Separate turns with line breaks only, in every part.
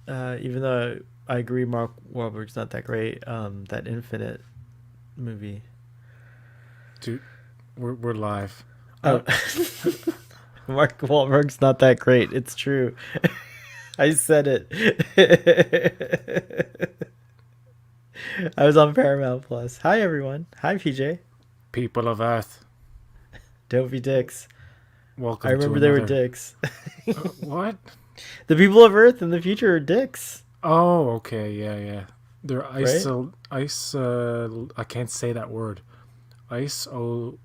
Even though I agree, Mark Wahlberg's not that great. That Infinite movie.
Dude, we're live.
Oh, Mark Wahlberg's not that great. It's true. I said it. I was on Paramount Plus. Hi everyone. Hi PJ.
People of Earth,
Don't be dicks. I
welcome to
remember they were
another.
dicks.
What?
The people of Earth in the future are dicks,
Oh, okay, yeah, yeah. They're
right?
ice. I can't say that word. Ice. Oh,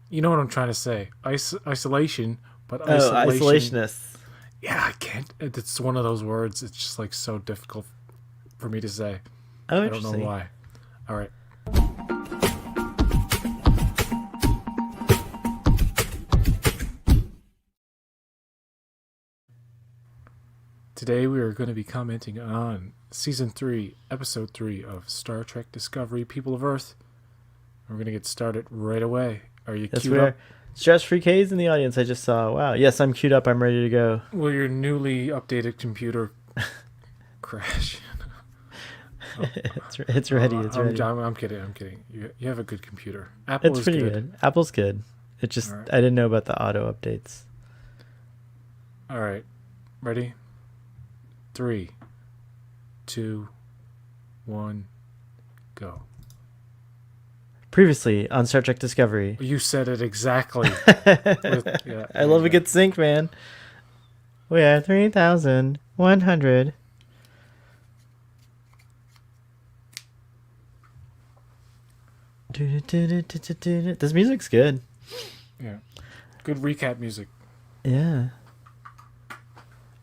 you know what I'm trying to say. Isolation, but
Oh,
isolation.
isolationists.
Yeah, I can't. It's one of those words. It's just like so difficult for me to say.
Oh,
I don't know
interesting.
why. All right. Today we are going to be commenting on season 3, episode 3 of Star Trek Discovery: People of Earth. We're going to get started right away. Are you
Yes,
queued
we
up?
are. Stress Free K's in the audience. I just saw. Wow. Yes, I'm queued up. I'm ready to go.
Will your newly updated computer crash? Oh,
It's ready. It's ready.
I'm kidding. I'm kidding. You have a good computer. Apple
It's
is
pretty
good.
good. Apple's good. It
All
just
right.
I didn't know about the auto updates.
All right. Ready? 3, 2, 1, go.
Previously on Star Trek Discovery.
You said it exactly. Yeah,
I
there
love
you
a
go.
good sync, man. We are 3,100. This music's good.
Yeah. Good recap music.
Yeah.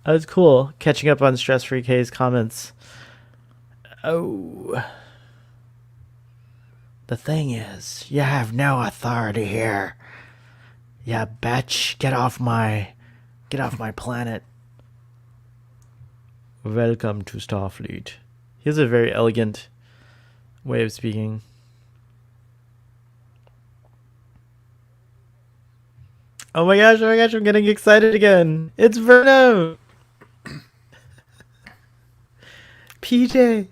Oh, it's cool catching up on Stress Free K's comments. Oh. The thing is, you have no authority here. Yeah, bitch, get off my planet. Welcome to Starfleet. He has a very elegant way of speaking. Oh my gosh, I'm getting excited again. It's Verno! PJ!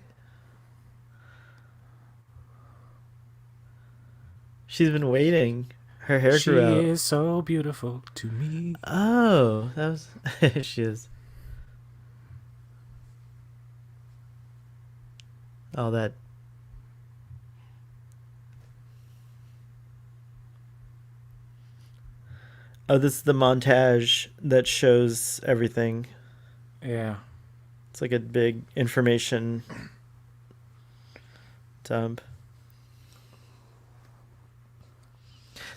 She's been waiting. Her hair grew
She
out.
is so beautiful to me.
Oh, that was. She is. All that. Oh, this is the montage that shows everything.
Yeah.
It's like a big information dump.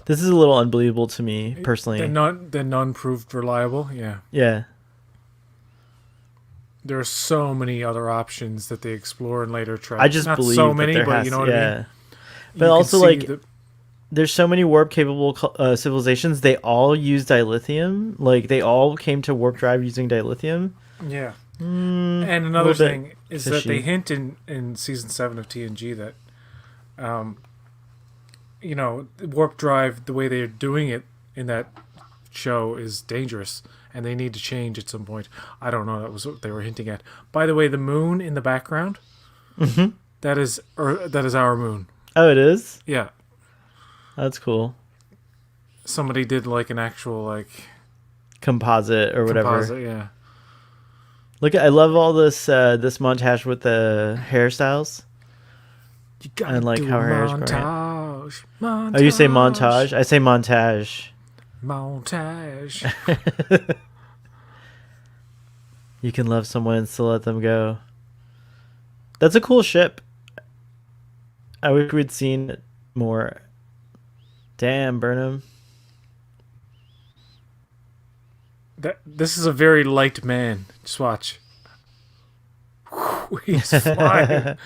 This is a little unbelievable to me, personally.
They're none proved reliable. Yeah.
Yeah.
There are so many other options that they explore in later
I
Trek.
just
Not so
believe that
many,
there
but you
has
know
to.
what I mean?
Yeah. But
You can
also,
see
like,
that.
there's so many warp capable civilizations. They all use dilithium. Like, they all came to warp drive using dilithium.
Yeah. And
A
another
little bit
thing is that they
fishy.
hint in season 7 of TNG that, um, warp drive, the way they're doing it in that show is dangerous and they need to change at some point. I don't know. That was what they were hinting at. By the way, the moon in the background,
Hmm.
that is our moon.
Oh, it is?
Yeah.
That's cool.
Somebody did like an actual like
Composite or whatever.
composite. Yeah.
Look, I love all this montage with the hairstyles
You gotta
and like
do
how
a
her hair is growing out.
montage.
Oh, you say
Montage.
montage? I say montage.
Montage.
You can love someone and still let them go. That's a cool ship. I wish we'd seen it more. Damn, Burnham.
This is a very light man. Just watch. He's flying.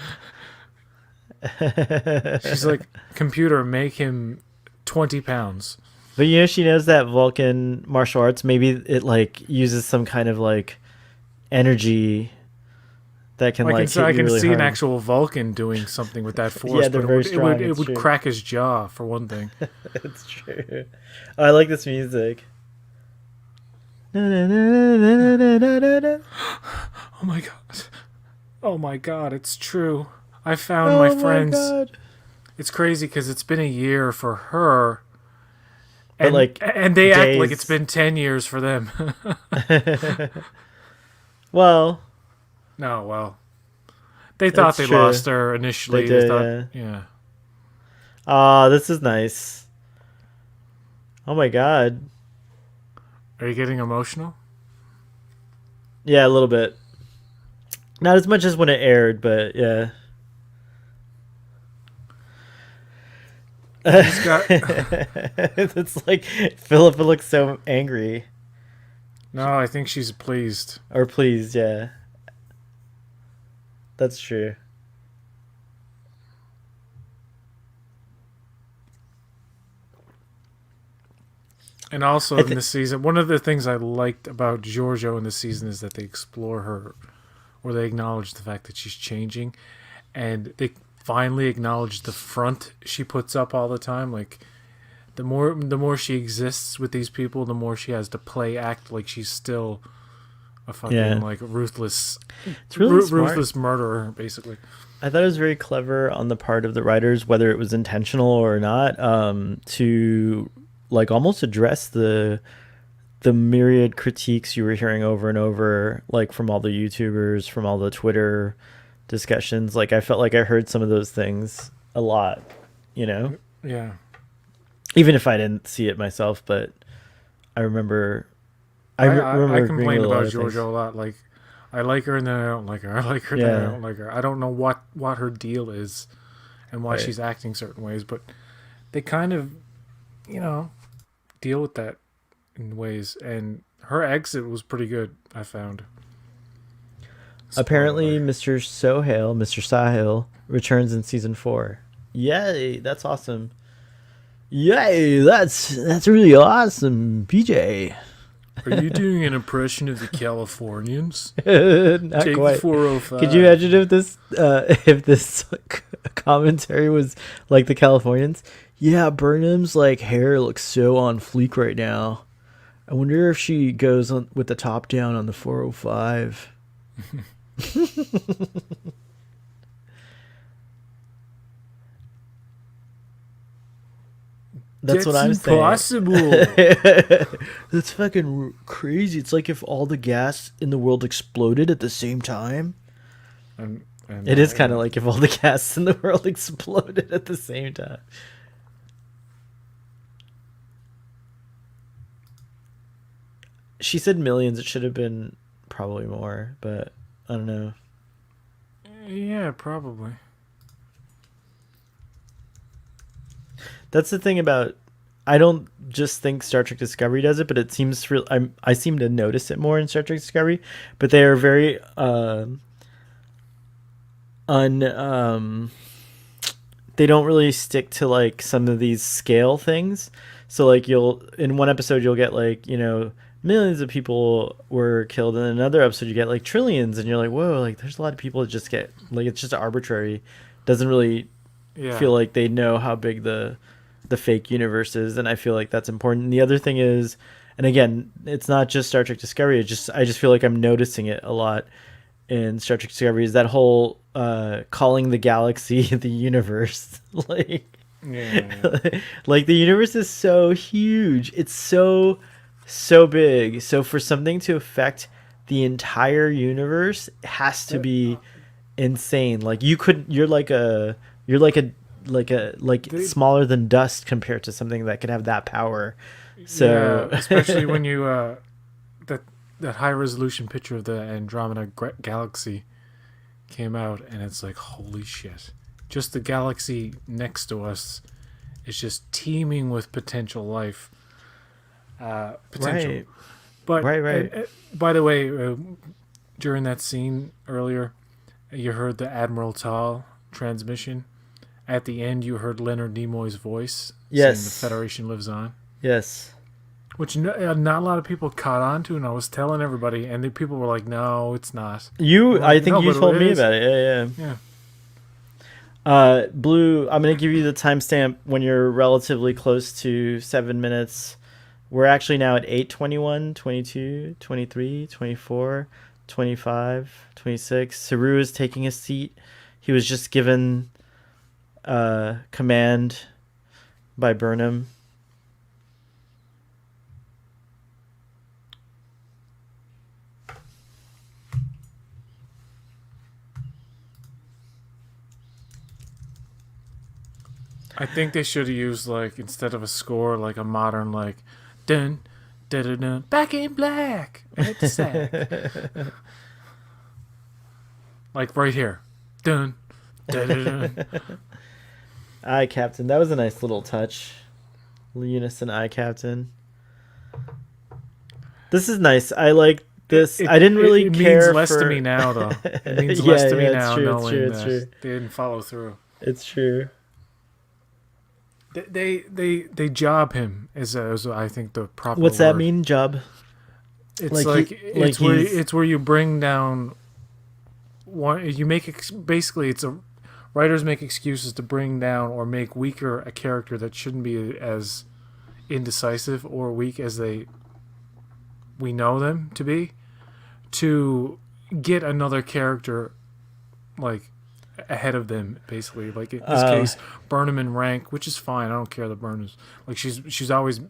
She's like, computer, make him 20 pounds.
But you know, she knows that Vulcan martial arts. Maybe it like uses some kind of like energy that can like hit
I
you
can
really
see an
hard.
actual Vulcan doing something with that force,
Yeah, they're
but
very strong.
it
It's
would
true.
crack his jaw for one thing.
It's true. Oh, I like this music.
Oh my god. Oh my god, it's true. I found my
Oh my
friends.
god.
It's crazy because it's been a year for her,
But
and
like
they act like it's
days.
been 10 years for them.
Well,
No, well, they thought
that's
they
true.
lost her
They
initially. They
did,
thought,
yeah.
yeah.
Ah, this is nice. Oh my god.
Are you getting emotional?
Yeah, a little bit. Not as much as when it aired, but yeah.
He's got.
It's like Philippa looks so angry
No, I think she's pleased.
or pleased. Yeah, that's true.
And also
I
in
think
this season, one of the things I liked about Giorgio in this season is that they explore her, or they acknowledge the fact that she's changing, and they finally acknowledge the front she puts up all the time. Like the more she exists with these people, the more she has to act like she's still a fucking
yeah,
like ruthless,
it's really smart.
ruthless murderer, basically.
I thought it was very clever on the part of the writers, whether it was intentional or not, to like almost address the myriad critiques you were hearing over and over, like from all the YouTubers, from all the Twitter discussions. Like I felt like I heard some of those things a lot, you know,
Yeah,
even if I didn't see it myself. But I remember,
I
remember agreeing with
complain
a lot
about
of things.
Giorgio a lot. Like I like her and then I don't like her. I like her then I
Yeah,
don't like her. I don't know what her deal is and why
right.
she's acting certain ways, but they kind of, you know, deal with that in ways. And her exit was pretty good, I found.
Apparently,
Spoiler.
Mr. Sahil returns in season 4. Yay, that's awesome. Yay, that's really awesome, PJ.
Are you doing an impression of the Californians?
Not
Take the
quite. Could you
405.
imagine if this commentary was like the Californians? Yeah, Burnham's like hair looks so on fleek right now. I wonder if she goes on with the top down on the 405. That's what
That's
I'm saying.
impossible.
That's fucking crazy. It's like if all the gas in the world exploded at the same time.
And
It is kind of
yeah.
like if all the gas in the world exploded at the same time. She said millions. It should have been probably more, but I don't know.
Yeah, probably.
That's the thing about. I don't just think Star Trek Discovery does it, but it seems real. I seem to notice it more in Star Trek Discovery, but they are very un they don't really stick to like some of these scale things. So like you'll in one episode you'll get like, millions of people were killed, and in another episode you get like trillions, and you're like, whoa, like there's a lot of people that just get like it's just arbitrary. Doesn't really
Yeah.
feel like they know how big the fake universe is, and I feel like that's important. And the other thing is, and again, it's not just Star Trek Discovery. I just feel like I'm noticing it a lot in Star Trek Discovery is that whole calling the galaxy the universe. like
Yeah.
like the universe is so huge. It's so big. So for something to affect the entire universe, it has to
Yeah.
be insane. Like you could you're like
They,
smaller than dust compared to something that could have that power.
yeah,
So
especially when you that that high resolution picture of the Andromeda galaxy came out, and it's like holy shit! Just the galaxy next to us is just teeming with potential life. Potential,
right,
but
right, right.
by the way, during that scene earlier, you heard the Admiral Tal transmission. At the end, you heard Leonard Nimoy's voice saying the
Yes,
Federation lives on,
yes.
which not a lot of people caught on to, and I was telling everybody, and the people were like, no, it's not. I'm
I
like,
think
no,
you
but
told
it
me
is.
about it. Yeah, yeah.
Yeah.
Blue. I'm gonna give you the timestamp when you're relatively close to 7 minutes. We're actually now at 8:21, 22, 23, 24. 25, 26. Saru is taking a seat. He was just given command by Burnham.
I think they should have used like instead of a score like a modern like dun dun dun, dun back in black at the sack like right here dun dun dun, dun.
Eye Captain. That was a nice little touch. Unison Eye Captain. This is nice. I like this. I didn't really
it means
care
less
for...
to me now though. It means
yeah,
less to me
it's
now
true. It's true.
knowing
It's
that
true.
they didn't follow through.
It's true.
They job him is I think the proper
What's
word.
that mean, job?
It's
Like
it's where you bring down one. You make basically it's a writers make excuses to bring down or make weaker a character that shouldn't be as indecisive or weak as we know them to be, to get another character like ahead of them, basically. Like in this case, Burnham in rank, which is fine. I don't care that Burnham's like she's always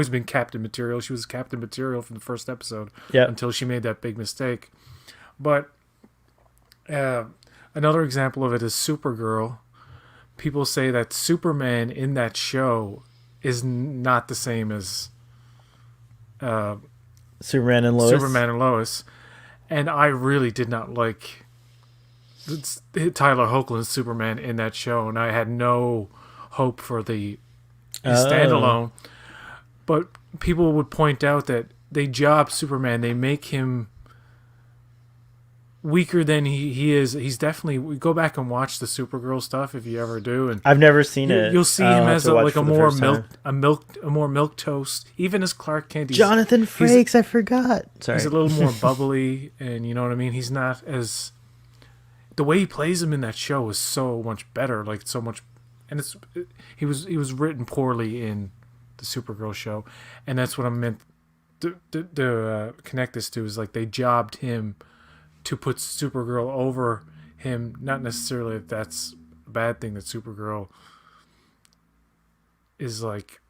been Captain Material. She was Captain Material from the first episode until she made that big mistake. But another example of it is Supergirl. People say that Superman in that show is not the same as
Superman and Lois.
And I really did not like Tyler Hoechlin's Superman in that show, and I had no hope for his standalone. But people would point out that they job Superman. They make him weaker than he is. He's definitely... Go back and watch the Supergirl stuff if you ever do. And
I've never seen it.
You'll see him as a more milk toast. Even as Clark Kent,
Jonathan Frakes. I forgot. Sorry,
he's a little more bubbly, and you know what I mean. He's not as... The way he plays him in that show is so much better. Like so much, and he was written poorly in the Supergirl show, and that's what I meant to connect this to is like they jobbed him to put Supergirl over him. Not necessarily that that's a bad thing that Supergirl is like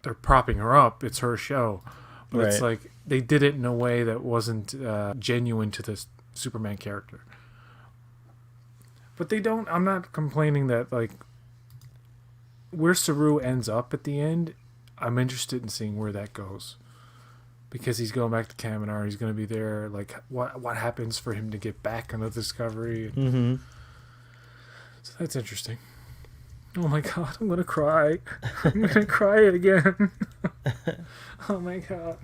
they're propping her up. It's her show, but it's like they did it in a way that wasn't genuine to the Superman character. But they don't... I'm not complaining that, like... Where Saru ends up at the end, I'm interested in seeing where that goes. Because he's going back to Kaminar. He's going to be there. Like, what happens for him to get back on the Discovery?
Mm-hmm.
So that's interesting. Oh my god, I'm going to cry. I'm going to cry again. Oh my god.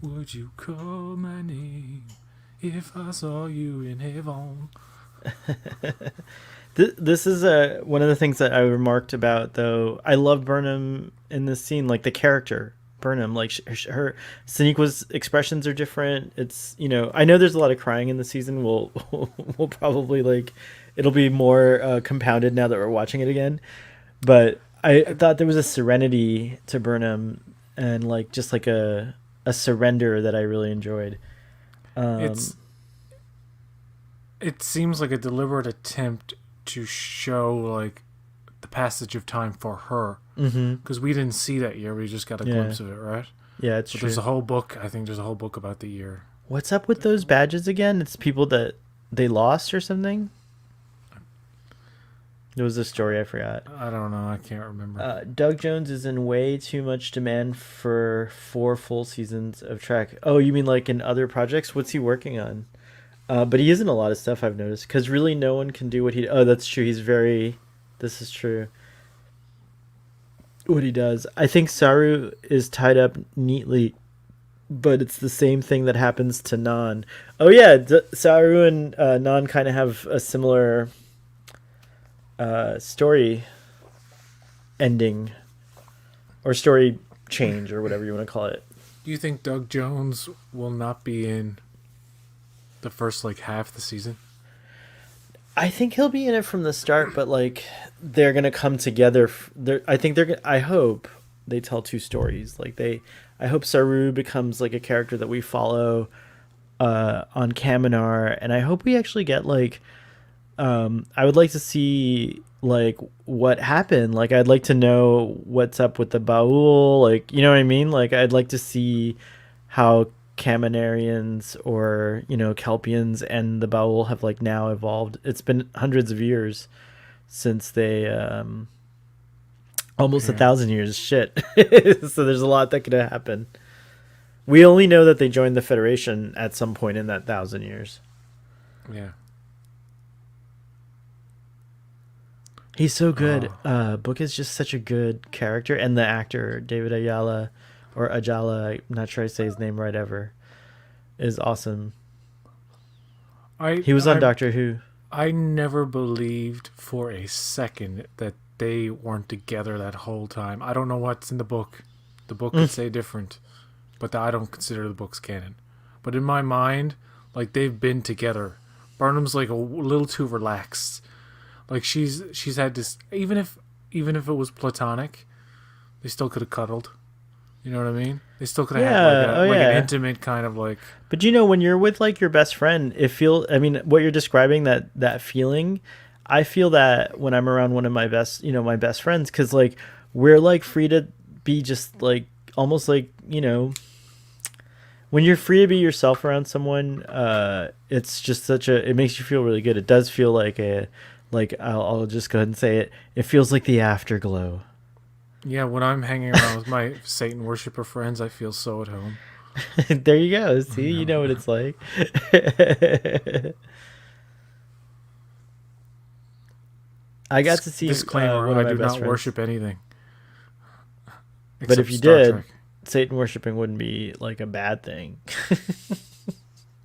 Would you call my name if I saw you in heaven?
This is one of the things that I remarked about, though. I love Burnham in this scene, like the character Burnham. Like her Sonequa's expressions are different. It's, you know, I know there's a lot of crying in the season. We'll probably like it'll be more compounded now that we're watching it again. But I thought there was a serenity to Burnham and like just like a surrender that I really enjoyed.
It seems like a deliberate attempt to show like the passage of time for her, because we didn't see that year. We just got a glimpse of it, right?
Yeah, it's true.
There's a whole book. I think there's a whole book about the year.
What's up with those badges again? It's people that they lost or something. There was a story I forgot.
I don't know. I can't remember.
Doug Jones is in way too much demand for 4 full seasons of Trek. Oh, you mean like in other projects? What's he working on? But he is in a lot of stuff, I've noticed. Because really no one can do what he... Oh, that's true. He's very... This is true. What he does. I think Saru is tied up neatly, but it's the same thing that happens to Nan. Oh, yeah. Saru and Nan kind of have a similar... story ending or story change or whatever you want to call it.
Do you think Doug Jones will not be in the first like half of the season?
I think he'll be in it from the start, but like they're gonna come together. I think they're. I hope they tell two stories. Like they, I hope Saru becomes like a character that we follow on Kaminar, and I hope we actually get like. I would like to see like what happened. Like I'd like to know what's up with the Baul. Like you know what I mean. Like I'd like to see how Kaminarians or Kelpians and the Baul have like now evolved. It's been hundreds of years since they almost a
Yeah,
thousand years. Shit. So there's a lot that could happen. We only know that they joined the Federation at some point in that thousand years.
yeah.
He's so good.
Oh,
Book is just such a good character, and the actor David Ayala or Ajala, I'm not sure I say his name right ever, is awesome.
I
He was on
I
Doctor Who.
I never believed for a second that they weren't together that whole time. I don't know what's in the book. The book could say different, but I don't consider the books canon. But in my mind, like they've been together. Burnham's like a little too relaxed. Like she's had this even if it was platonic, they still could have cuddled. You know what I mean? They still could have had
Yeah, oh
like an
yeah.
intimate kind of like
But when you're with like your best friend, it feel. I mean, what you're describing, that feeling, I feel that when I'm around one of my best, my best friends, because like we're like free to be just like almost like when you're free to be yourself around someone, it's just it makes you feel really good. It does feel like I'll just go ahead and say it. It feels like the afterglow.
yeah. When I'm hanging around with my Satan worshiper friends, I feel so at home.
There you go. See, you
No.
know what it's like. I got to see
Disclaimer:
one of
I
my
do
best
not
friends.
worship anything
But if
except
you
Star Trek.
did, Satan worshiping wouldn't be like a bad thing.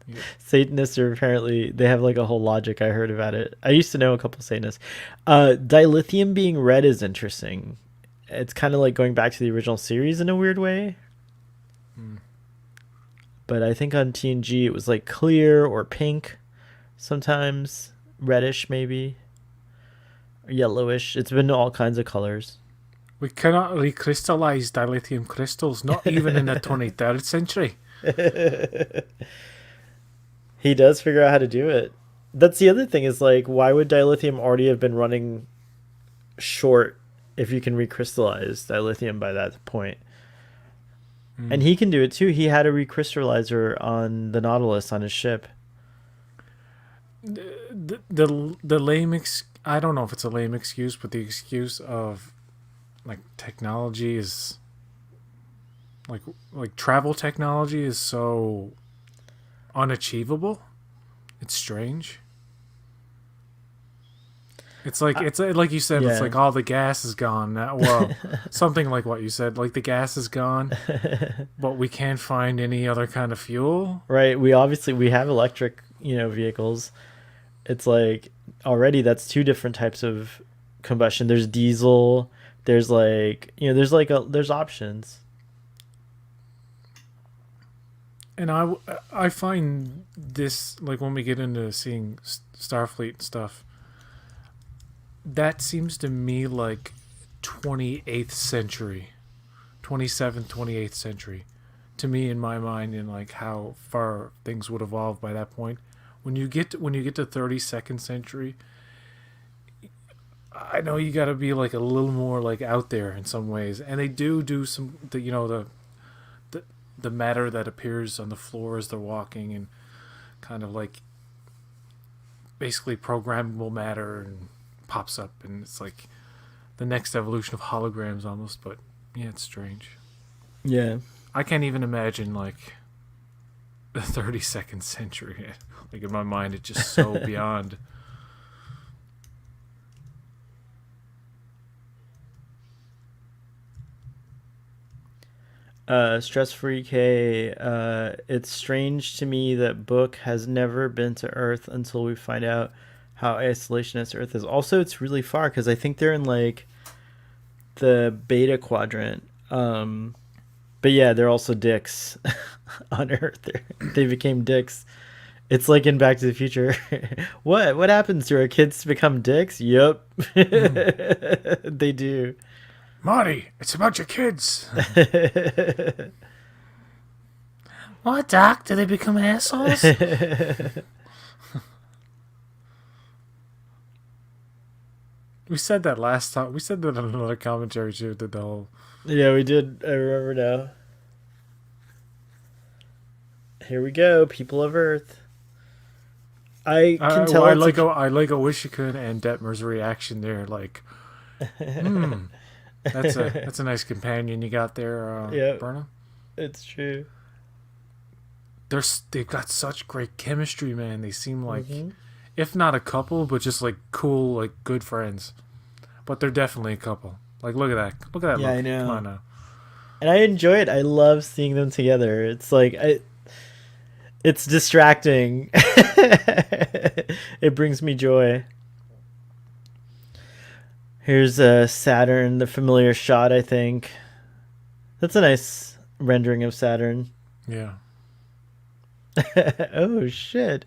Yeah.
Satanists are apparently, they have like a whole logic. I heard about it. I used to know a couple Satanists. Dilithium being red is interesting. It's kind of like going back to the original series in a weird way.
Mm.
But I think on TNG it was like clear or pink, sometimes reddish maybe, or yellowish. It's been all kinds of colors.
We cannot recrystallize dilithium crystals, not even in the 23rd century.
He does figure out how to do it. That's the other thing is like, why would dilithium already have been running short if you can recrystallize dilithium by that point? And
Mm.
he can do it too. He had a recrystallizer on the Nautilus on his ship.
The lame I don't know if it's a lame excuse, but the excuse of like technology is like travel technology is so unachievable. It's strange. It's like you said. It's
Yeah.
like all the gas is gone now. Well, something like what you said. Like the gas is gone, but we can't find any other kind of fuel.
Right. We have electric, vehicles. It's like already that's two different types of combustion. There's diesel. There's like, there's options.
And I find this like when we get into seeing Starfleet and stuff, that seems to me like 28th century, 27th, 28th century, to me in my mind, in like how far things would evolve by that point. When you get to 32nd century, I know you got to be like a little more like out there in some ways, and they do some the the matter that appears on the floor as they're walking, and kind of like basically programmable matter and pops up, and it's like the next evolution of holograms almost. But yeah, it's strange.
Yeah.
I can't even imagine like the 32nd century. Like in my mind, it's just so beyond.
Stress Free K. It's strange to me that Book has never been to Earth until we find out how isolationist Earth is. Also, it's really far because I think they're in like the beta quadrant. But yeah, they're also dicks on Earth. They became dicks It's like in Back to the Future. What happens to our kids to become dicks? Yep.
Mm.
They do.
Marty, it's about your kids. What, Doc? Do they become assholes? We said that last time. We said that in another commentary too. Did the whole
Yeah, we did. I remember now. Here we go, people of Earth. I can tell
I
it's
like a Wishikun and Detmer's reaction there. Like, that's a nice companion you got there,
yeah,
Burnham.
it's true.
They've got such great chemistry, man. They seem like,
Hmm.
if not a couple, but just like cool, like good friends. But they're definitely a couple. Like, look at that. Look at that
Yeah,
look.
I
Come on
know,
now.
and I enjoy it. I love seeing them together. It's like it's distracting. It brings me joy. Here's Saturn, the familiar shot. I think that's a nice rendering of Saturn.
Yeah.
Oh shit.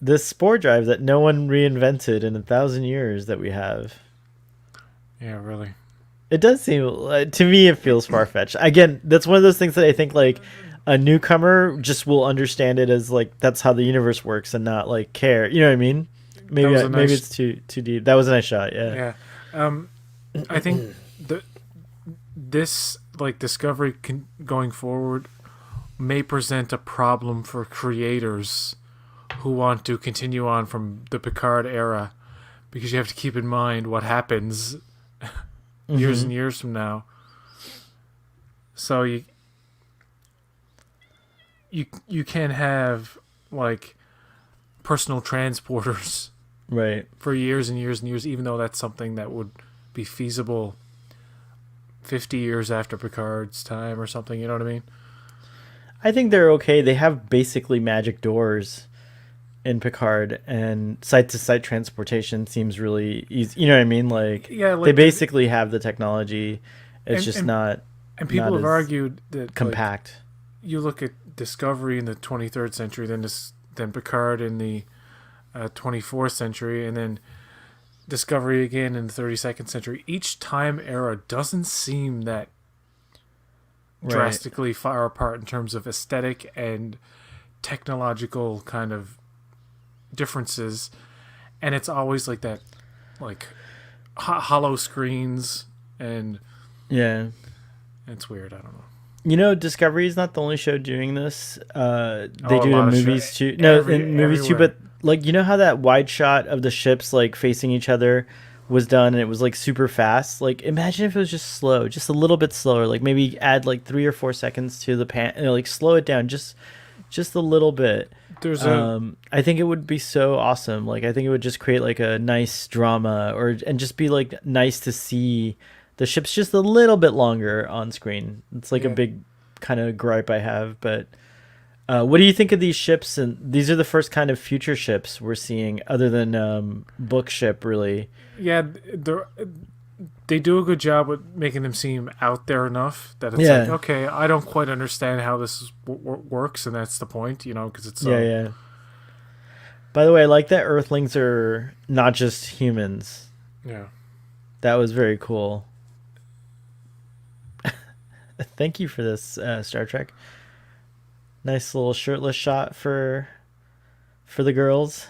This spore drive that no one reinvented in 1,000 years that we have.
Yeah, really.
It does seem to me it feels far fetched. Again, that's one of those things that I think like a newcomer just will understand it as like that's how the universe works and not like care. You know what I mean?
That was a
Maybe
nice.
it's too deep. That was a nice shot. Yeah.
Yeah. Um, I think the this like discovery going forward may present a problem for creators who want to continue on from the Picard era, because you have to keep in mind what happens years
Hmm.
and years from now. So you can have like personal transporters
Right.
for years and years and years, even though that's something that would be feasible 50 years after Picard's time or something. You know what I mean?
I think they're okay. They have basically magic doors in Picard, and site to site transportation seems really easy. You know what I mean? Like
Yeah,
they
like
basically have the technology. It's
and
just
and and people
not
have
as
argued that like
compact.
you look at Discovery in the 23rd century, then Picard in the 24th century, and then Discovery again in the 32nd century. Each time era doesn't seem that
Right.
drastically far apart in terms of aesthetic and technological kind of differences, and it's always like that, like hollow screens, and
Yeah.
it's weird. I don't know.
You know, Discovery is not the only show doing this. They
Oh, a
do it in
lot of
movies too. No, in movies too.
everywhere.
But like, you know how that wide shot of the ships like facing each other was done, and it was like super fast. Like, imagine if it was just slow, just a little bit slower. Like maybe add like 3 or 4 seconds to the pan, and, like slow it down just a little bit.
There's a
I think it would be so awesome. Like, I think it would just create like a nice drama, or and just be like nice to see the ships just a little bit longer on screen. It's like a
yeah.
big kind of gripe I have. But what do you think of these ships? And these are the first kind of future ships we're seeing, other than book ship, really.
Yeah, they do a good job with making them seem out there enough that it's like,
Yeah,
okay, I don't quite understand how this works, and that's the point, because it's
yeah,
so.
yeah. By the way, I like that Earthlings are not just humans.
Yeah.
That was very cool. Thank you for this, Star Trek. Nice little shirtless shot for the girls.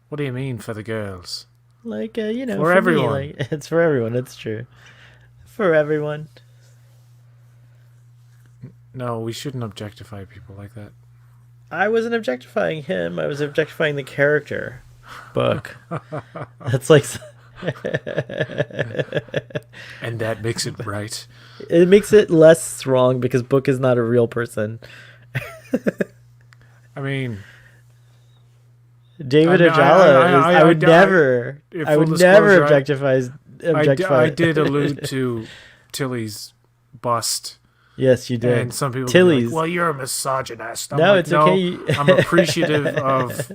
What do you mean for the girls?
Like
For
for me,
everyone.
like it's for everyone. It's true, for everyone.
No, we shouldn't objectify people like that.
I wasn't objectifying him. I was objectifying the character. Book. That's like
And that makes it right.
it makes it less wrong because Book is not a real person.
I mean,
David
I,
Ajala is. I would never.
in
I
full
would never
disclosure,
objectify.
I did allude to Tilly's bust.
Yes, you did.
And some people be
Tilly's.
like, well, you're a misogynist. I'm
No,
like,
it's
no,
okay.
I'm appreciative of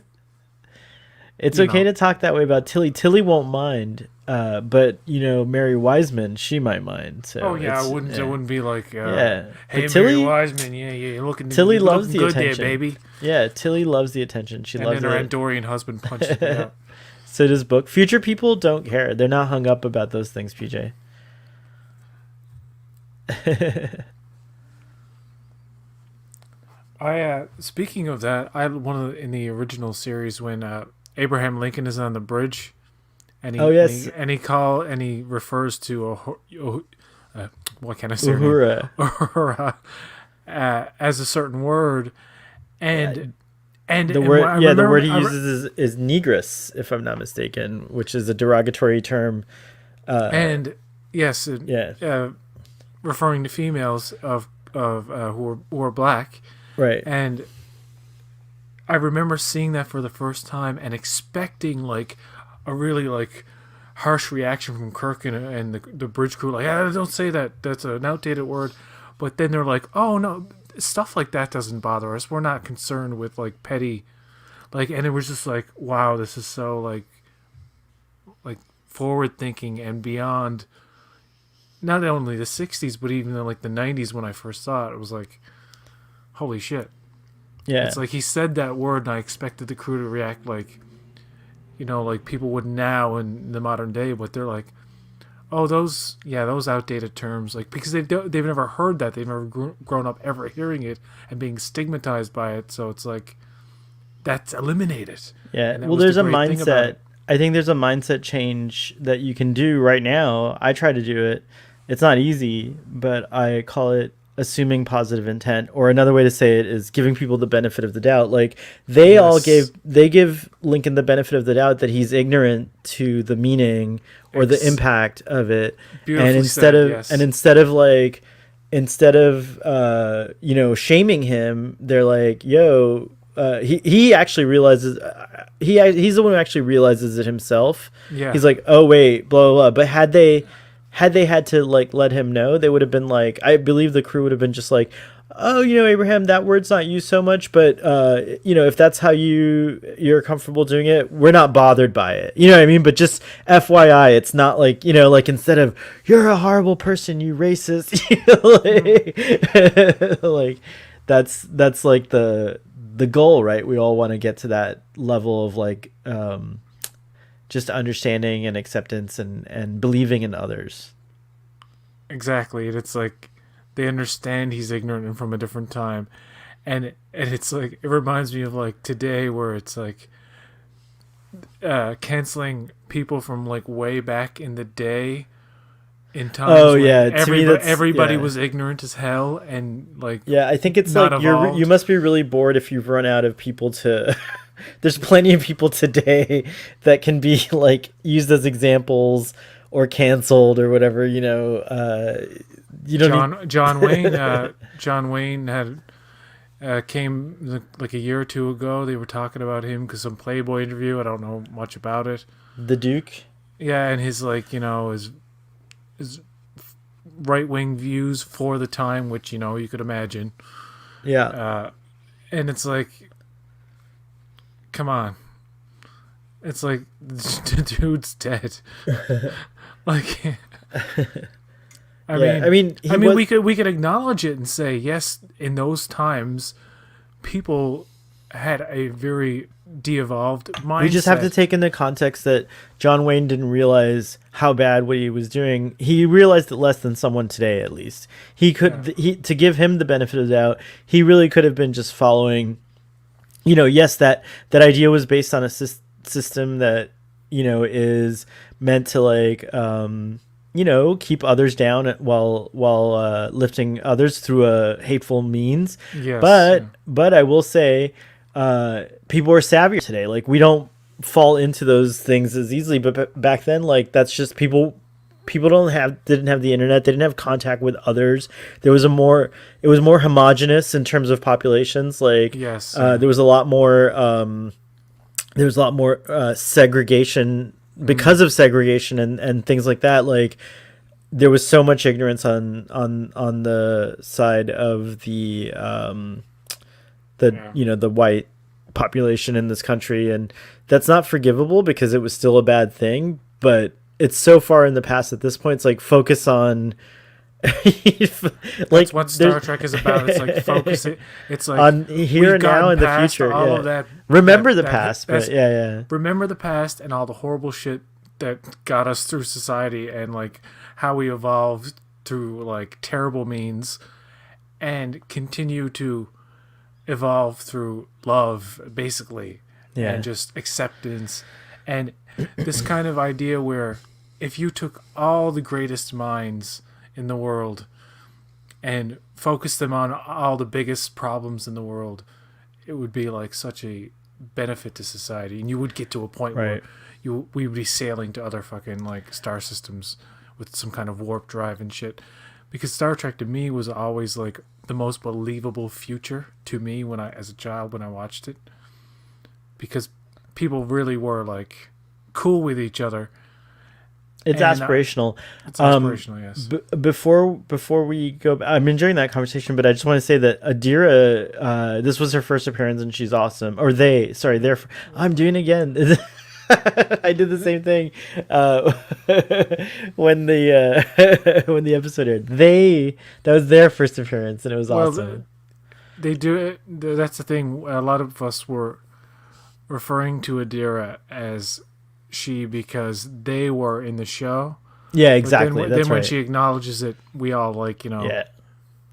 It's
you
okay
know.
to talk that way about Tilly. Tilly won't mind, but Mary Wiseman, she might mind.
Oh
So
yeah,
it's
I wouldn't be like,
yeah.
hey
But
Mary
Tilly,
Wiseman, yeah, yeah,
Tilly
you're
loves
looking
the
good there,
attention.
baby.
Yeah, Tilly loves the attention. She
And
loves
then her
it.
Andorian husband punches me out.
So does Book. Future people don't care. They're not hung up about those things, PJ.
I speaking of that, I one of in the original series when Abraham Lincoln is on the bridge and
Oh yes,
he refers to what can I say her name
Uhura.
Uhura, as a certain word
Yeah,
and
the
what
word.
I
Yeah, the word
remember
he uses is negress, if I'm not mistaken, which is a derogatory term. Uh,
and yes,
yeah,
referring to females of who are black.
right.
And I remember seeing that for the first time and expecting like a really like harsh reaction from Kirk and the bridge crew, like, don't say that. That's an outdated word. But then they're like, oh no, stuff like that doesn't bother us. We're not concerned with like petty, like, and it was just like, wow, this is so like forward thinking and beyond. Not only the '60s, but even like the '90s when I first saw it, it was like, holy shit.
Yeah,
It's like he said that word, and I expected the crew to react like, like people would now in the modern day, but they're like, oh, those outdated terms, like because they've never heard that, they've never grown up ever hearing it and being stigmatized by it, so it's like that's eliminated,
yeah.
and that
Well,
was the
there's a
great thing about
mindset.
it.
I think there's a mindset change that you can do right now. I try to do it. It's not easy, but I call it assuming positive intent, or another way to say it is giving people the benefit of the doubt. Like
Yes,
they give Lincoln the benefit of the doubt that he's ignorant to the meaning or the
ex-
impact of it, and
beautifully said. Yes.
instead of shaming him, they're like, yo, he actually realizes he's the one who actually realizes it himself.
Yeah.
He's like, oh wait, blah blah blah. But had they had to like let him know, they would have been like, I believe the crew would have been just like, oh, Abraham, that word's not used so much, but if that's how you're comfortable doing it, we're not bothered by it. You know what I mean? But just FYI, it's not like, like instead of you're a horrible person, you racist,
Mm,
like that's like the goal, right? We all want to get to that level of like just understanding and acceptance and believing in others.
exactly. And it's like they understand he's ignorant and from a different time, and it's like it reminds me of like today where it's like canceling people from like way back in the day in
Oh
times when
yeah, to me that's
everybody
yeah.
was ignorant as hell and like
Yeah, I think it's
not
like you
evolved.
must be really bored if you've run out of people to there's plenty of people today that can be like used as examples or canceled or whatever, you don't need
John Wayne had came like a year or two ago. They were talking about him because some Playboy interview. I don't know much about it.
the Duke.
Yeah, and his like his right wing views for the time, which you could imagine.
Yeah.
Uh, and it's like, come on, it's like the dude's dead. Like, I
Yeah. I
mean,
mean, he
I mean,
was
we could acknowledge it and say yes. In those times, people had a very de-evolved
we just have to
mindset.
take into context that John Wayne didn't realize how bad what he was doing. He realized it less than someone today, at least. He
Yeah,
could, he to give him the benefit of the doubt. He really could have been just following. Yes, that idea was based on a system that is meant to like keep others down while lifting others through a hateful means.
yes,
But
yeah.
I will say, people are savvier today. Like we don't fall into those things as easily. But back then, like that's just people. People didn't have the internet. They didn't have contact with others. There was a more It was more homogenous in terms of populations. Like
Yes, yeah.
there was a lot more segregation
Mm,
because of segregation and things like that. Like there was so much ignorance on the side of the
yeah.
the white population in this country, and that's not forgivable because it was still a bad thing. But it's so far in the past at this point. It's like focus on
That's
like
what
there's
Star Trek is about. It's like focus it. It's like
on here
we've
and now
gotten
in the
past
future.
all
Yeah,
of that.
remember the past, but
That's
yeah,
remember the past and all the horrible shit that got us through society and like how we evolved through like terrible means and continue to evolve through love basically and
yeah,
just acceptance and this kind of idea where if you took all the greatest minds in the world and focused them on all the biggest problems in the world, it would be like such a benefit to society, and you would get to a point where
right.
we would be sailing to other fucking like star systems with some kind of warp drive and shit. Because Star Trek to me was always like the most believable future to me when I, as a child, when I watched it, because people really were like cool with each other.
It's
And
aspirational.
it's aspirational, yes.
Before we go, I'm enjoying that conversation, but I just want to say that Adira, this was her first appearance, and she's awesome. Or they, sorry, they're. I'm doing it again. I did the same thing when the when the episode aired. That was their first appearance, and it was
Well,
awesome.
they do it. That's the thing. A lot of us were referring to Adira as she because they were in the show.
Yeah,
But then,
exactly. That's
when
right.
she acknowledges it, we all like
Yeah,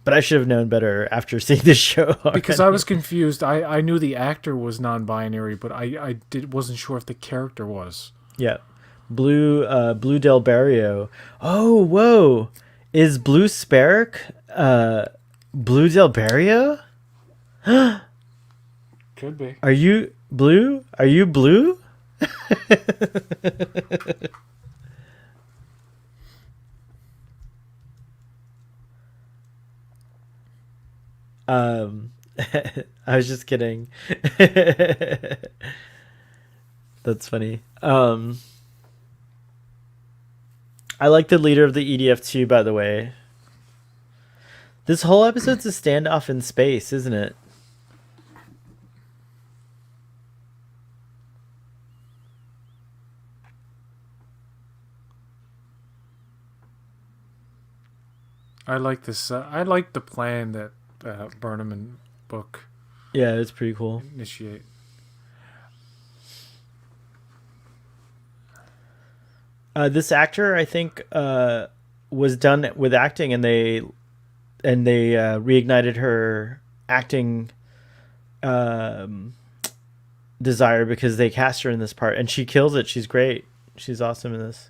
but I should have known better after seeing this show
because I was
already.
confused. I knew the actor was non-binary, but I wasn't sure if the character was.
Yeah, Blue Del Barrio. Oh, whoa! Is Blue Sparrow Blue Del Barrio?
Could be.
Are you blue? Are you blue? Um, I was just kidding. That's funny. I like the leader of the EDF too, by the way. This whole episode's a standoff in space, isn't it?
I like this. I like the plan that Burnham and Book
Yeah, it's pretty cool.
initiate.
This actor, I think, was done with acting, and they reignited her acting um, desire because they cast her in this part, and she kills it. She's great. She's awesome in this.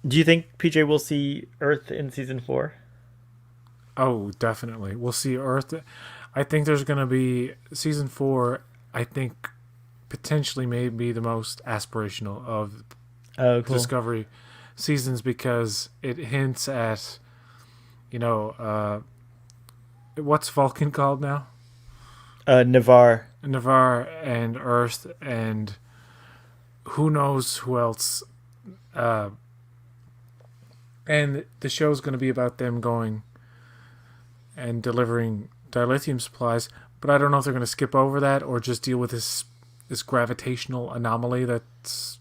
Do you think PJ will see Earth in season 4?
Oh, definitely. We'll see Earth. I think there's gonna be season 4. I think potentially may be the most aspirational of
Oh, cool.
Discovery seasons because it hints at, you know, what's Vulcan called now?
Navarre.
Navarre and Earth and who knows who else. And the show's going to be about them going and delivering dilithium supplies, but I don't know if they're going to skip over that or just deal with this gravitational anomaly that's.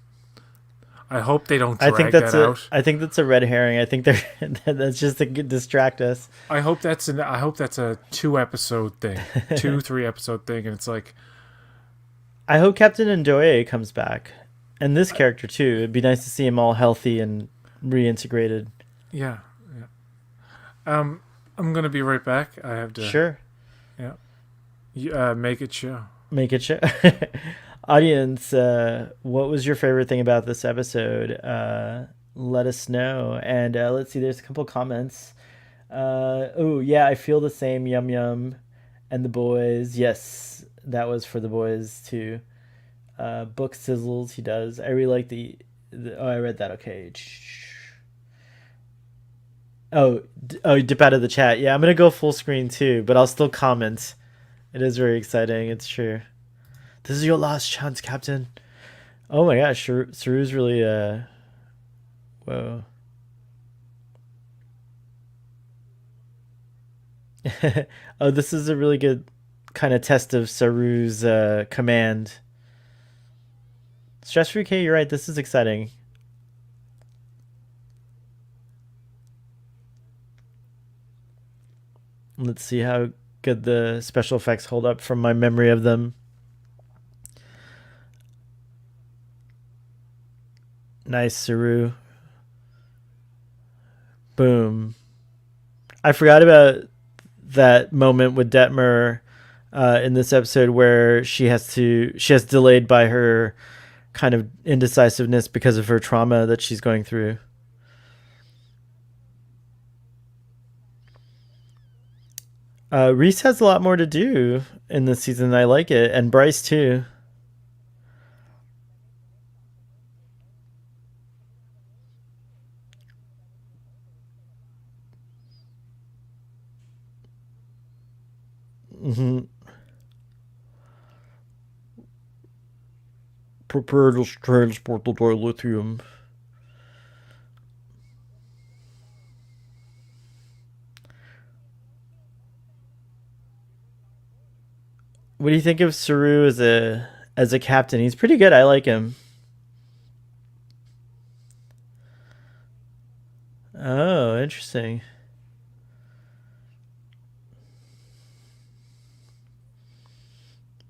I hope they don't drag that out.
I think that's a red herring. I think they're that's just to distract us.
I hope that's a 2 episode thing, 2-3 episode thing, and it's like
I hope Captain Ndoye comes back, and this character too. It'd be nice to see him all healthy and reintegrated.
yeah, yeah. I'm gonna be right back. I have to.
Sure,
Make it show.
make it show. Audience, what was your favorite thing about this episode? Let us know. And let's see, there's a couple comments. Oh yeah, I feel the same. Yum yum, and the boys. Yes, that was for the boys too. Book sizzles. He does. I really like the. Oh, I read that. Okay. Oh, dip out of the chat. Yeah, I'm gonna go full screen too, but I'll still comment. It is very exciting. It's true. This is your last chance, Captain. Oh my gosh, Saru's really whoa. Oh, this is a really good kind of test of Saru's command. Stress free K, you're right. This is exciting. Let's see how good the special effects hold up from my memory of them. Nice, Saru. Boom. I forgot about that moment with Detmer in this episode where she has delayed by her kind of indecisiveness because of her trauma that she's going through. Reese has a lot more to do in this season. I like it, and Bryce too. Mm-hmm. Prepare to transport the dilithium. What do you think of Saru as a captain? He's pretty good. I like him. Oh, interesting.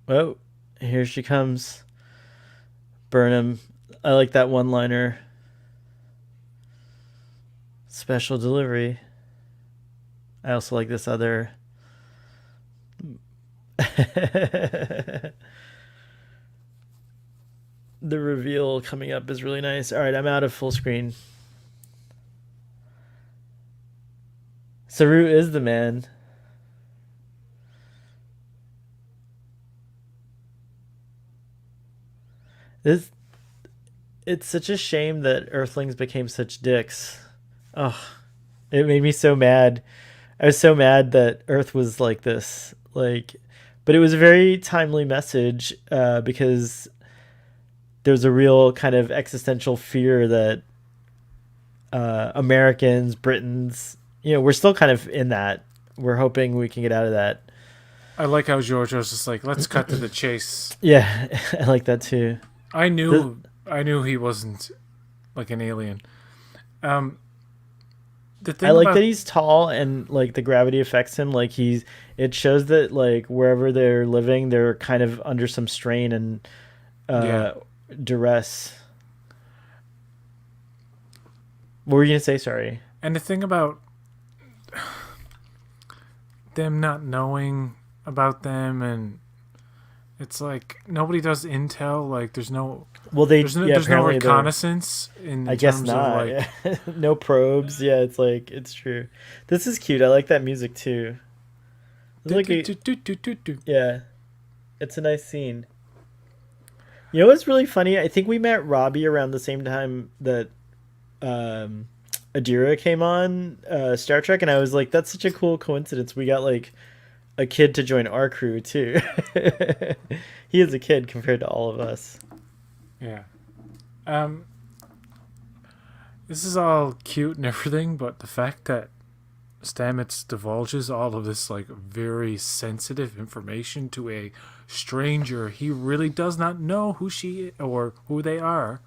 Oh, here she comes. Burnham. I like that one liner. Special delivery. I also like this other. The reveal coming up is really nice. All right, I'm out of full screen. Saru is the man. This It's such a shame that Earthlings became such dicks. Oh, it made me so mad. I was so mad that Earth was like this. Like, but it was a very timely message because there was a real kind of existential fear that Americans, Britons, we're still kind of in that. We're hoping we can get out of that.
I like how George was just like, let's cut to the chase.
Yeah, I like that too.
I
This,
knew I knew he wasn't like an alien. Um, the
I
thing
like that
about
he's tall and like the gravity affects him. Like it shows that like wherever they're living, they're kind of under some strain and
yeah,
uh, duress. What were you gonna say? Sorry.
and the thing about them not knowing about them, and it's like nobody does intel. Like
Well, yeah,
there's no
apparently they're.
reconnaissance
I
in
guess
terms of
not.
like
Yeah. No probes. Yeah, it's like it's true. This is cute. I like that music too. It's
do,
like
do,
a
do, do, do, do, do.
yeah. It's a nice scene. You know what's really funny? I think we met Robbie around the same time that um, Adira came on Star Trek, and I was like, that's such a cool coincidence. We got like a kid to join our crew too. He is a kid compared to all of us.
Yeah. Um, this is all cute and everything, but the fact that Stamets divulges all of this like very sensitive information to a stranger he really does not know who she or who they are.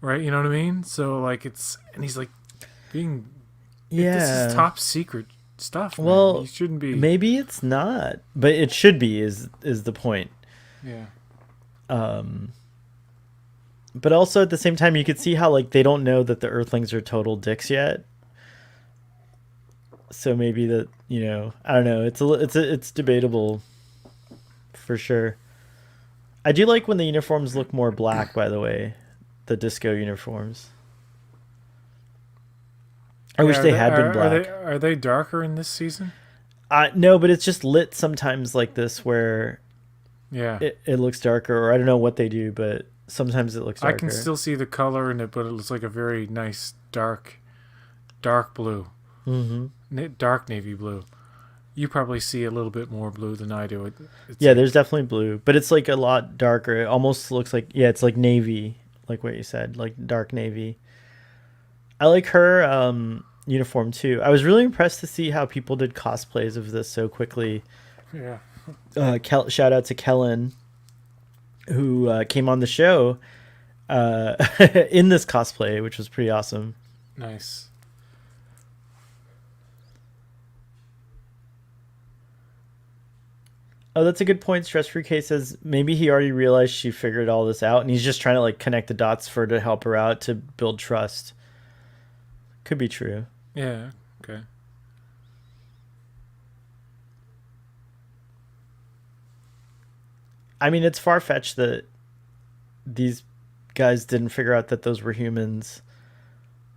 Right? You know what I mean? So like and he's like being this is
Yeah.
top secret stuff, man. You
Well,
shouldn't be.
maybe it's not, but it should be. Is the point?
Yeah.
Um, but also at the same time, you could see how like they don't know that the Earthlings are total dicks yet. So maybe that I don't know. It's debatable for sure. I do like when the uniforms look more black. By the way, the disco uniforms. I
Yeah,
wish they had been black.
are they darker in this season?
No, but it's just lit sometimes like this where
Yeah.
it looks darker, or I don't know what they do, but sometimes it looks
I can
darker.
still see the color in it, but it looks like a very nice dark blue.
Mm-hmm.
Dark navy blue. You probably see a little bit more blue than I do. It's
Yeah,
like
there's definitely blue, but it's like a lot darker. It almost looks like it's like navy, like what you said, like dark navy. I like her. uniform too. I was really impressed to see how people did cosplays of this so quickly.
Yeah.
Shout out to Kellen, who came on the show in this cosplay, which was pretty awesome.
Nice.
Oh, that's a good point. Stress Free K says maybe he already realized she figured all this out, and he's just trying to like connect the dots for her to help her out to build trust. Could be true.
Yeah. Okay.
I mean, it's far fetched that these guys didn't figure out that those were humans,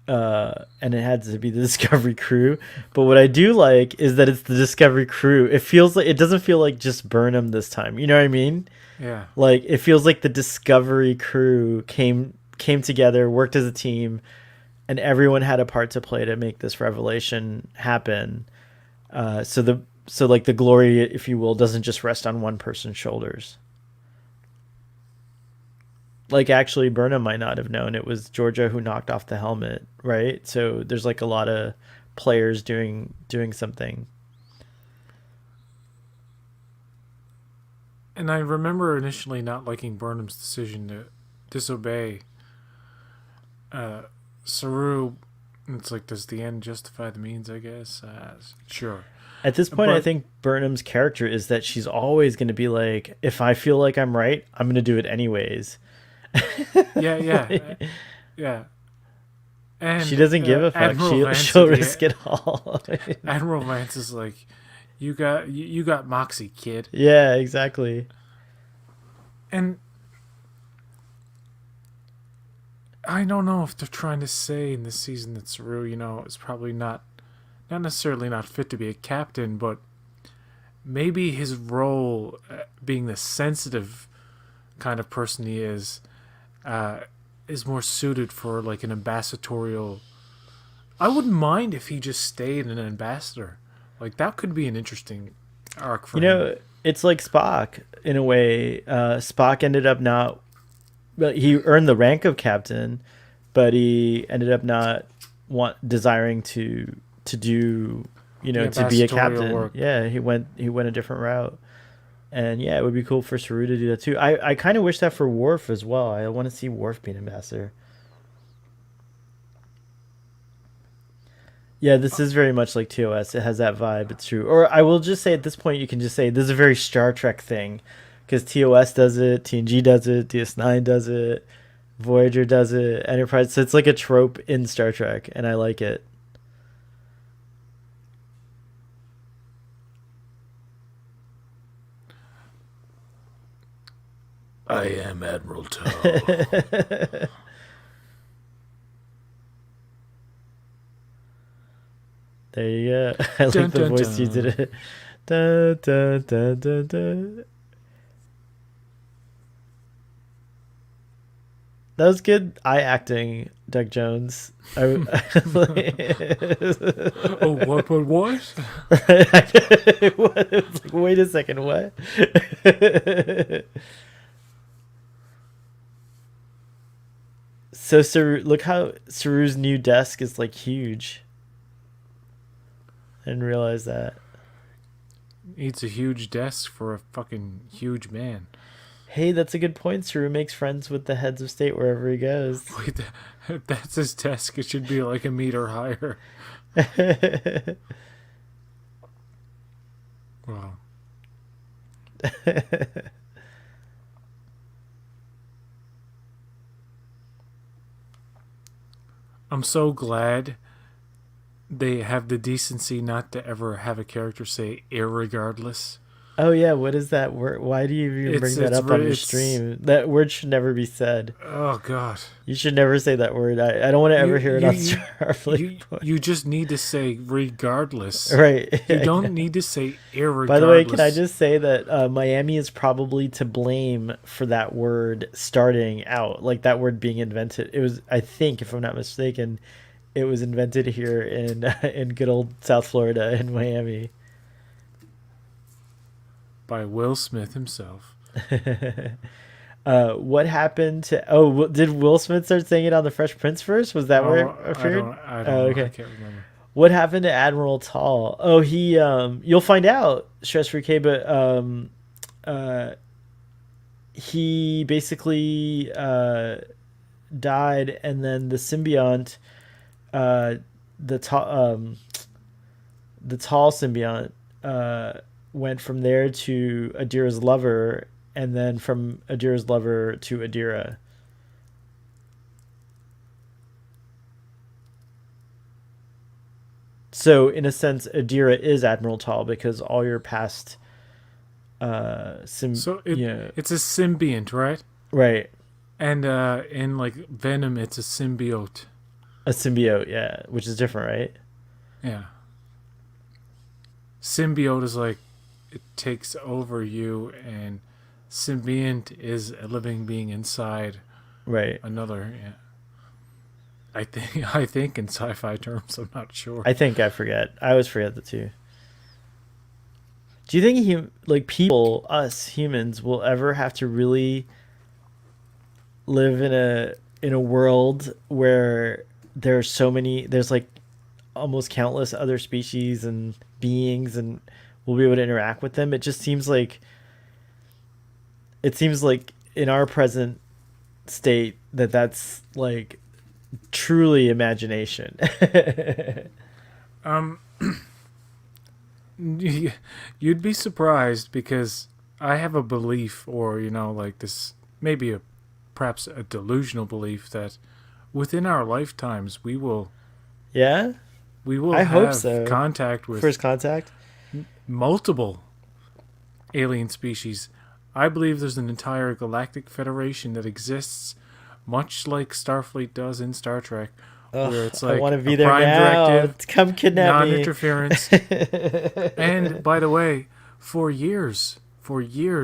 and it had to be the Discovery crew. But what I do like is that it's the Discovery crew. It feels like it doesn't feel like just Burnham this time. You know what I mean?
Yeah.
Like it feels like the Discovery crew came together, worked as a team, and everyone had a part to play to make this revelation happen. So like the glory, if you will, doesn't just rest on one person's shoulders. Like actually Burnham might not have known it was Georgia who knocked off the helmet, right? So there's like a lot of players doing something.
And I remember initially not liking Burnham's decision to disobey Saru. It's like, does the end justify the means? I guess. Sure.
At this point, I
But
think Burnham's character is that she's always going to be like, if I feel like I'm right, I'm going to do it anyways.
yeah, yeah,
Like,
yeah.
she
And
doesn't give a fuck.
Admiral Vance
She'll
at
risk it all.
Admiral Vance is like, you got moxie, kid.
Yeah, exactly.
And I don't know if they're trying to say in this season that Saru, is probably not necessarily not fit to be a captain, but maybe his role, being the sensitive kind of person he is more suited for like an ambassadorial. I wouldn't mind if he just stayed an ambassador. Like that could be an interesting arc for
You
him.
know, it's like Spock in a way. Spock ended up not. Well, he earned the rank of captain, but he ended up not desiring to do
The
to be a
ambassadorial
captain.
work.
Yeah, he went a different route. And yeah, it would be cool for Saru to do that too. I kind of wish that for Worf as well. I want to see Worf be an ambassador. Yeah, this is very much like TOS. It has that vibe. It's true. Or I will just say at this point, you can just say this is a very Star Trek thing, because TOS does it, TNG does it, DS9 does it, Voyager does it, Enterprise. So it's like a trope in Star Trek, and I like it.
I am Admiral Toe.
There you go. I
Dun
like the
dun
voice you did
dun.
it. Dun, dun, dun, dun, dun. That was good eye acting, Doug Jones.
Oh, what?
What? It's like, wait a second, what? So Saru, look how Saru's new desk is like huge. I didn't realize that.
Needs a huge desk for a fucking huge man.
Hey, that's a good point. Saru makes friends with the heads of state wherever he goes.
Wait, that's his desk. It should be like a meter higher. Wow. I'm so glad they have the decency not to ever have a character say irregardless.
Oh yeah, what is that word? Why do you even bring that up on your stream? That word should never be said.
Oh god.
You should never say that word. I don't want to ever hear it on
you,
Starfleet Boy.
you just need to say regardless.
Right.
You don't need to say irregardless.
By the way, can I just say that Miami is probably to blame for that word starting out, like that word being invented. It was, I think, if I'm not mistaken, it was invented here in good old South Florida in Miami.
By Will Smith himself.
What happened to? Oh, did Will Smith start saying it on The Fresh Prince first? Was that where it appeared?
I don't
Oh,
know.
okay.
I can't remember.
What happened to Admiral Tall? Oh, he you'll find out, Stress Free K, but uh he basically died, and then the symbiont, uh the tall the tall symbiont uh went from there to Adira's lover, and then from Adira's lover to Adira. So in a sense, Adira is Admiral Tall because all your past
So
yeah,
it's a symbiont, right?
right,
And in like Venom, it's a symbiote.
a symbiote, yeah, which is different, right?
Yeah, symbiote is like it takes over you, and symbiont is a living being inside
Right.
another. Yeah, I think in sci-fi terms, I'm not sure.
I think I forget. I always forget the two. Do you think like people, us humans, will ever have to really live in a world where there's so many, there's like almost countless other species and beings, and we'll be able to interact with them? It seems like in our present state that that's like truly imagination.
Um, you'd be surprised because I have a belief, or like this, maybe a perhaps a delusional belief that within our lifetimes
Yeah,
we will
I hope
have
so.
contact with
First contact.
multiple alien species. I believe there's an entire galactic federation that exists, much like Starfleet does in Star Trek,
Ugh,
where it's
I want
like
to
a
be there
prime
now.
directive,
Come kidnap me.
non-interference. And by the way, for years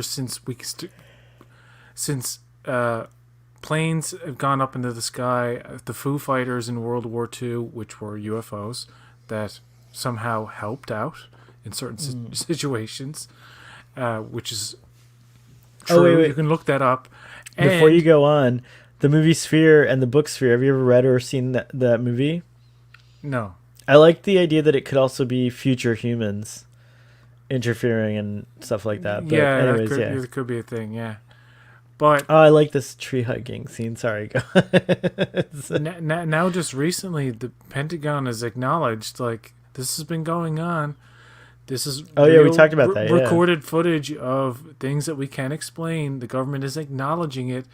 since planes have gone up into the sky, the Foo Fighters in World War II, which were UFOs that somehow helped out in certain
Mm.
situations, which is
Oh wait,
true. You
wait.
can look that up.
Before you
And
go on, the movie Sphere and the book Sphere. Have you ever read or seen that movie?
no,
I like the idea that it could also be future humans interfering and stuff like that. But
yeah,
anyways, yeah.
that could be a thing. Yeah, but
Oh, I like this tree hugging scene. Sorry, go.
now just recently, the Pentagon has acknowledged like this has been going on. This is
Oh yeah, we
real
talked about that. Yeah.
recorded footage of things that we can't explain. The government is acknowledging it.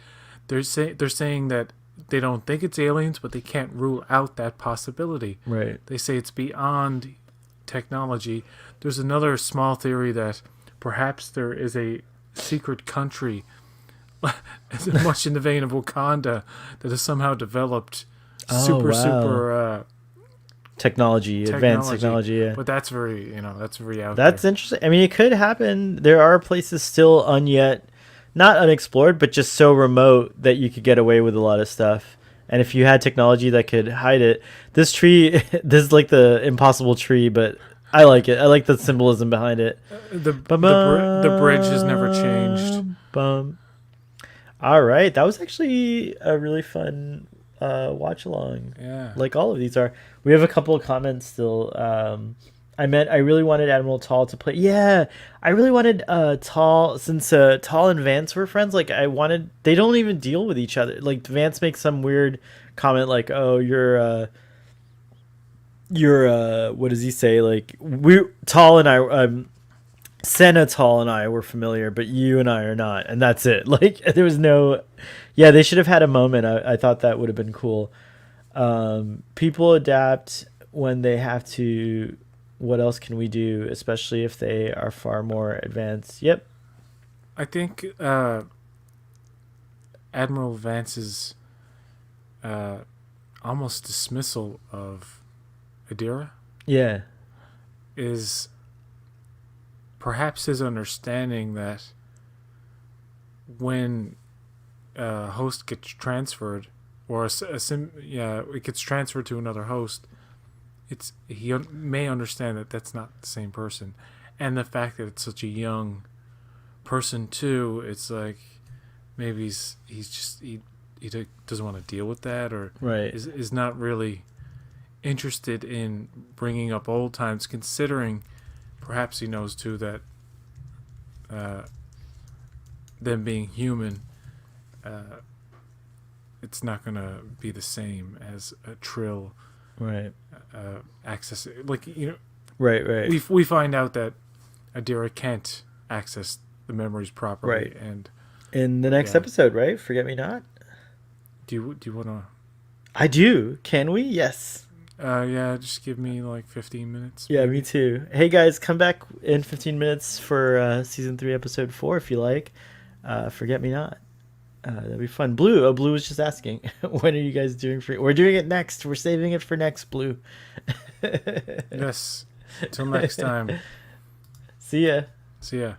They're saying that they don't think it's aliens, but they can't rule out that possibility.
Right.
They say it's beyond technology. There's another small theory that perhaps there is a secret country, much in the vein of Wakanda, that has somehow developed
Oh wow.
super
Technology, advanced
technology.
technology. Yeah.
But that's very out
That's
there.
interesting. I mean, it could happen. There are places still unyet, not unexplored, but just so remote that you could get away with a lot of stuff. And if you had technology that could hide it, this tree, this is like the impossible tree, but I like it. I like the symbolism behind it. Bum
The bridge has never changed.
bum bum. All right, that was actually a really fun watch along.
Yeah.
Like all of these are. We have a couple of comments still. I really wanted Admiral Tall to play. Yeah, I really wanted Tall, since Tall and Vance were friends. Like I wanted. They don't even deal with each other. Like Vance makes some weird comment like, "Oh, you're what does he say? Like we Tall and I Senna Tall and I were familiar, but you and I are not, and that's it." Like there was no, yeah, they should have had a moment. I thought that would have been cool. People adapt when they have to. What else can we do, especially if they are far more advanced? Yep.
I think Admiral Vance's uh, almost dismissal of Adira
Yeah.
is perhaps his understanding that when a host gets transferred, or it gets transferred to another host, he may understand that that's not the same person, and the fact that it's such a young person too. It's like maybe he doesn't want to deal with that, or
Right.
is not really interested in bringing up old times, considering perhaps he knows too that uh, them being human, uh, it's not gonna be the same as a Trill
Right.
access. Like, you know,
Right. Right.
we find out that Adira can't access the memories properly,
Right.
and
In the next
yeah.
episode, right? Forget Me Not.
Do you want to?
I do. Can we? Yes.
Yeah, just give me like 15 minutes,
Yeah, me
maybe.
too. Hey guys, come back in 15 minutes for season 3, episode 4, if you like. Forget Me Not. That'd be fun. Blue. Oh, Blue was just asking, when are you guys doing free? We're doing it next. We're saving it for next, Blue.
Yes. Till next time.
See ya.
See ya.